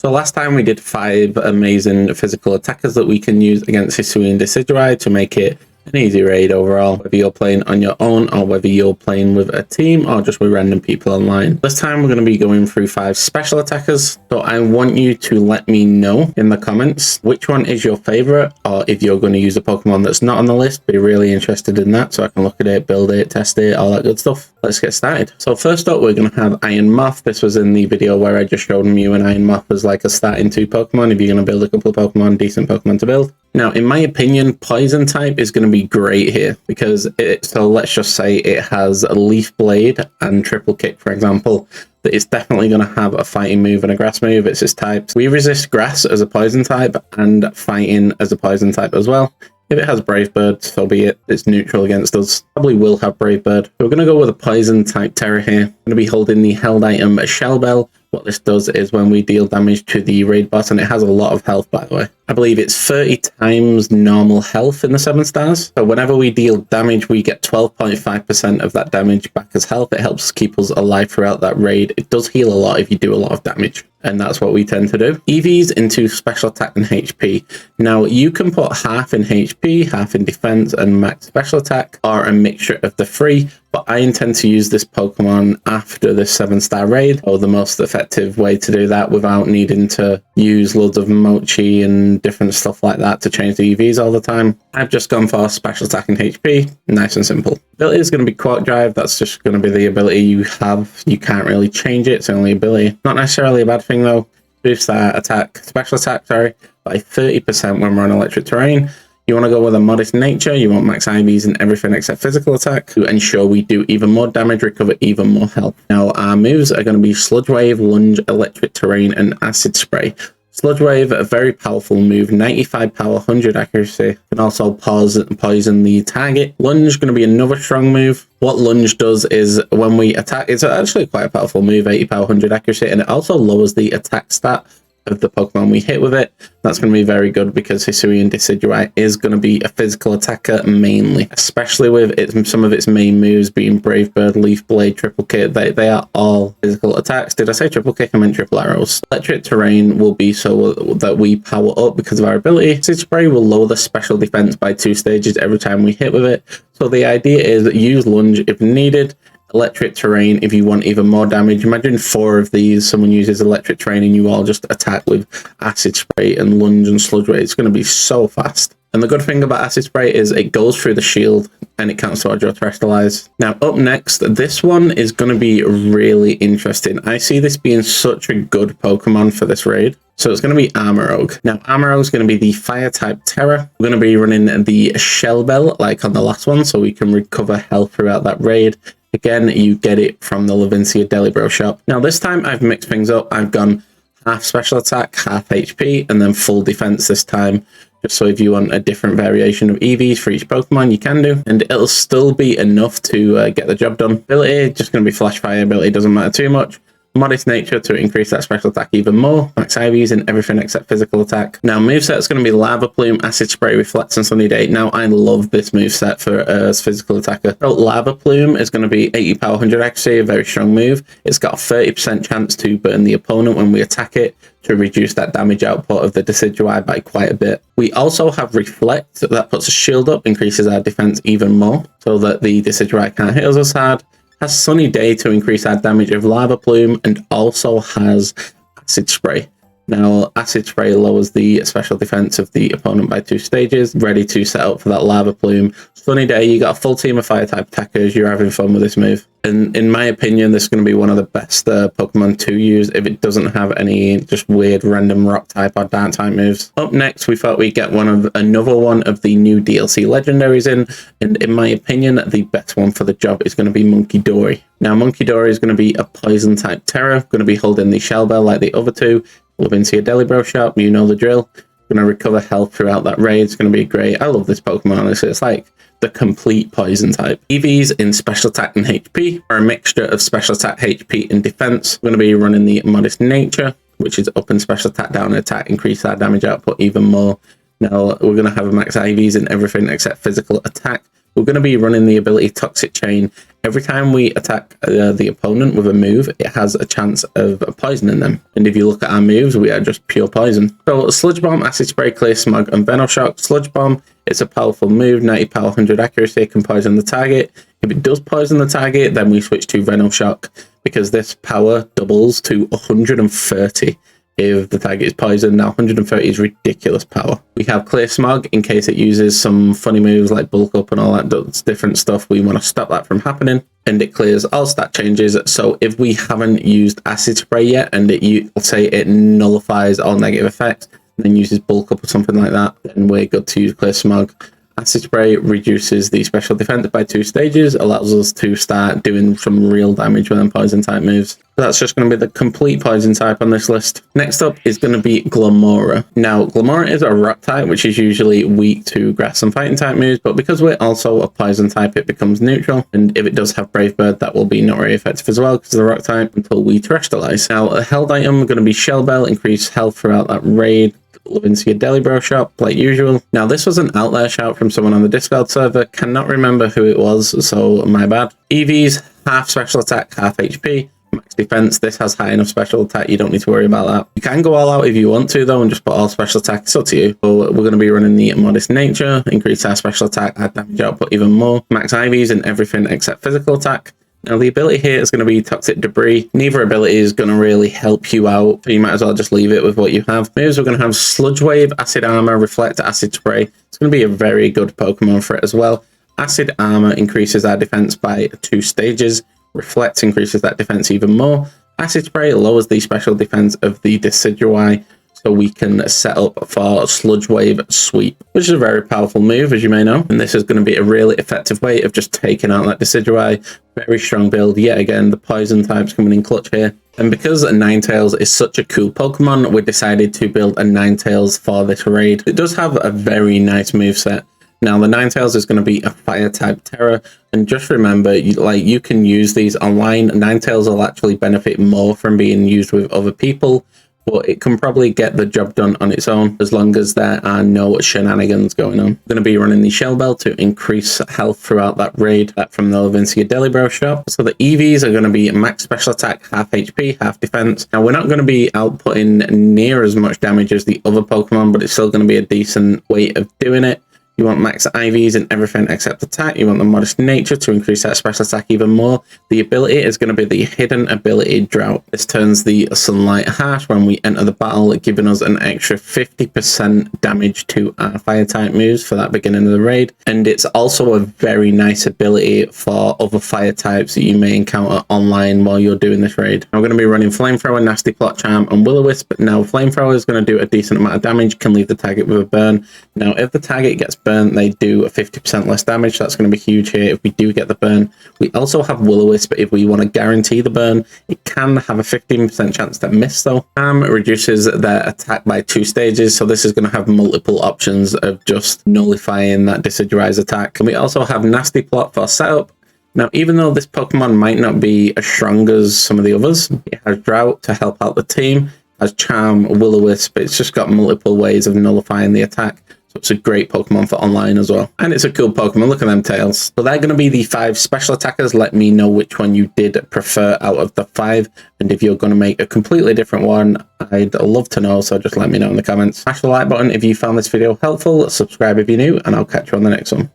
So last time we did 5 amazing physical attackers that we can use against Hisuian Decidueye to make it an easy raid overall, whether you're playing on your own or whether you're playing with a team or just with random people online. This time we're going to be going through 5 special attackers, so I want you to let me know in the comments which one is your favorite, or if you're going to use a Pokemon that's not on the list, be really interested in that so I can look at it, build it, test it, all that good stuff. Let's get started. So first up we're going to have Iron Moth. This was in the video where I just showed you an Iron Moth as like a starting 2 Pokemon if you're going to build a couple of Pokemon, decent Pokemon to build. Now, in my opinion, Poison type is going to be great here because so let's just say it has a Leaf Blade and Triple Kick, for example. That it's definitely going to have a fighting move and a grass move. It's its types. We resist grass as a poison type and fighting as a poison type as well. If it has Brave Bird, so be it. It's neutral against us. Probably will have Brave Bird. We're going to go with a poison type Tera here. I'm going to be holding the held item Shell Bell. What this does is when we deal damage to the raid boss, and it has a lot of health, by the way. I believe it's 30 times normal health in the 7 stars. So whenever we deal damage, we get 12.5% of that damage back as health. It helps keep us alive throughout that raid. It does heal a lot if you do a lot of damage, and that's what we tend to do. EVs into special attack and HP. Now, you can put half in HP, half in defense, and max special attack, or a mixture of the 3. But I intend to use this Pokemon after this 7-star raid, or the most effective way to do that without needing to use loads of Mochi and different stuff like that to change the EVs all the time. I've just gone for special attack and HP, nice and simple. Ability is going to be Quark Drive. That's just going to be the ability you have. You can't really change it. It's the only ability. Not necessarily a bad thing though. Boosts our attack, special attack, sorry, by 30% when we're on electric terrain. You want to go with a modest nature, you want max IVs and everything except physical attack to ensure we do even more damage, recover even more health. Now our moves are going to be Sludge Wave, Lunge, Electric Terrain and Acid Spray. Sludge Wave, a very powerful move, 95 power, 100 accuracy, can also poison the target. Lunge, going to be another strong move. What Lunge does is when we attack, it's actually quite a powerful move, 80 power, 100 accuracy, and it also lowers the attack stat of the Pokemon we hit with it. That's going to be very good because Hisuian Decidueye is going to be a physical attacker mainly, especially with some of its main moves being Brave Bird, Leaf Blade, Triple Kick. They are all physical attacks. Did I say Triple Kick? I meant Triple Arrows. Electric Terrain will be so that we power up because of our ability. Acid Spray will lower the special defense by 2 stages every time we hit with it. So the idea is use Lunge if needed. Electric Terrain if you want even more damage. Imagine 4 of these, someone uses Electric Terrain and you all just attack with Acid Spray and Lunge and Sludge Wave. It's going to be so fast. And the good thing about Acid Spray is it goes through the shield and it counts towards your Terrestrialize. Now up next, this one is going to be really interesting. I see this being such a good Pokemon for this raid. So it's going to be Armarouge. Now Armarouge is going to be the fire type Tera. We're going to be running the Shell Bell like on the last one so we can recover health throughout that raid. Again, you get it from the Levincia Delibro shop. Now this time I've mixed things up. I've gone half special attack, half HP, and then full defense this time. Just so if you want a different variation of EVs for each Pokemon, you can do. And it'll still be enough to get the job done. Ability, just going to be Flash Fire ability, doesn't matter too much. Modest nature to increase that special attack even more. Max IVs and everything except physical attack. Now moveset is going to be Lava Plume, Acid Spray, Reflect and Sunny Day. Now I love this moveset for as physical attacker. So Lava Plume is going to be 80 power, 100 accuracy, a very strong move. It's got a 30% chance to burn the opponent when we attack it to reduce that damage output of the Decidueye by quite a bit. We also have Reflect that puts a shield up, increases our defense even more so that the Decidueye can't hit us as hard. Has Sunny Day to increase our damage of Lava Plume and also has Acid Spray. Now, Acid Spray lowers the special defense of the opponent by 2 stages. Ready to set up for that Lava Plume. Sunny Day, you got a full team of fire type attackers. You're having fun with this move. And in my opinion, this is going to be one of the best Pokemon to use if it doesn't have any just weird random rock type or dark type moves. Up next, we thought we'd get another one of the new DLC legendaries in. And in my opinion, the best one for the job is going to be Munkidori. Now, Munkidori is going to be a poison type Tera. Going to be holding the Shell Bell like the other 2. Levincia Delibro shop, you know the drill. Going to recover health throughout that raid. It's going to be great. I love this Pokemon, honestly. It's like the complete poison type. EVs in special attack and HP are a mixture of special attack, HP and defense. We're going to be running the modest nature, which is up in special attack, down attack, increase our damage output even more. Now we're going to have max IVs in everything except physical attack. we're going to be running the ability Toxic Chain. Every time we attack the opponent with a move, it has a chance of poisoning them. And if you look at our moves, we are just pure poison. So Sludge Bomb, Acid Spray, Clear Smog, and Venoshock. Sludge Bomb, it's a powerful move, 90 power, 100 accuracy, can poison the target. If it does poison the target, then we switch to Venoshock, because this power doubles to 130. If the target is poisoned. Now 130 is ridiculous power. We have Clear Smog in case it uses some funny moves like Bulk Up and all that different stuff. We want to stop that from happening, and it clears all stat changes. So if we haven't used Acid Spray yet, and let's say it nullifies all negative effects and then uses Bulk Up or something like that, then we're good to use Clear Smog. Acid Spray reduces the special defense by 2 stages, allows us to start doing some real damage with them poison type moves. That's just going to be the complete poison type on this list. Next up is going to be Glimmora. Now, Glimmora is a rock type, which is usually weak to grass and fighting type moves, but because we're also a poison type, it becomes neutral. And if it does have Brave Bird, that will be not very effective as well, because of the rock type, until we terrestrialize. Now, a held item going to be Shell Bell, increase health throughout that raid. Levincia Delibro shop, like usual. Now, this was an out there shout from someone on the Discord server. Cannot remember who it was, so my bad. EVs, half special attack, half HP. Max defense, this has high enough special attack, you don't need to worry about that. You can go all out if you want to though and just put all special attack, it's up to you. So we're going to be running the modest nature, increase our special attack, add damage output even more. Max IVs and everything except physical attack. Now the ability here is going to be Toxic Debris. Neither ability is going to really help you out, so you might as well just leave it with what you have. Moves, we're going to have Sludge Wave, Acid Armor, Reflect, Acid Spray. It's going to be a very good Pokemon for it as well. Acid Armor increases our defense by 2 stages. Reflect increases that defense even more. Acid Spray lowers the special defense of the Decidueye, so we can set up for Sludge Wave Sweep, which is a very powerful move, as you may know. And this is going to be a really effective way of just taking out that Decidueye. Very strong build. Yet again, the poison type's coming in clutch here. And because Ninetales is such a cool Pokemon, we decided to build a Ninetales for this raid. It does have a very nice moveset. Now, the Ninetales is going to be a fire-type Tera, and just remember, you can use these online. Ninetales will actually benefit more from being used with other people, but it can probably get the job done on its own as long as there are no shenanigans going on. We're going to be running the Shell Bell to increase health throughout that raid from the Levincia Delibro shop. So the EVs are going to be max special attack, half HP, half defense. Now, we're not going to be outputting near as much damage as the other Pokemon, but it's still going to be a decent way of doing it. You want max IVs and everything except attack. You want the modest nature to increase that special attack even more. The ability is going to be the hidden ability Drought. This turns the sunlight harsh when we enter the battle, giving us an extra 50% damage to our fire type moves for that beginning of the raid. And it's also a very nice ability for other fire types that you may encounter online while you're doing this raid. I'm going to be running Flamethrower, Nasty Plot Charm, and Will-O-Wisp. Now, Flamethrower is going to do a decent amount of damage, can leave the target with a burn. Now, if the target gets burned, they do a 50% less damage. That's going to be huge here if we do get the burn. We also have Will-O-Wisp if we want to guarantee the burn. It can have a 15% chance to miss though. It reduces their attack by 2 stages, so this is going to have multiple options of just nullifying that Decidueye's attack. And we also have Nasty Plot for setup. Now, even though this Pokemon might not be as strong as some of the others, it has Drought to help out the team, has Charm, Will-O-Wisp. It's just got multiple ways of nullifying the attack. So it's a great Pokemon for online as well. And it's a cool Pokemon. Look at them tails. So they're going to be the 5 special attackers. Let me know which one you did prefer out of the 5. And if you're going to make a completely different one, I'd love to know. So just let me know in the comments. Smash the like button if you found this video helpful. Subscribe if you're new. And I'll catch you on the next one.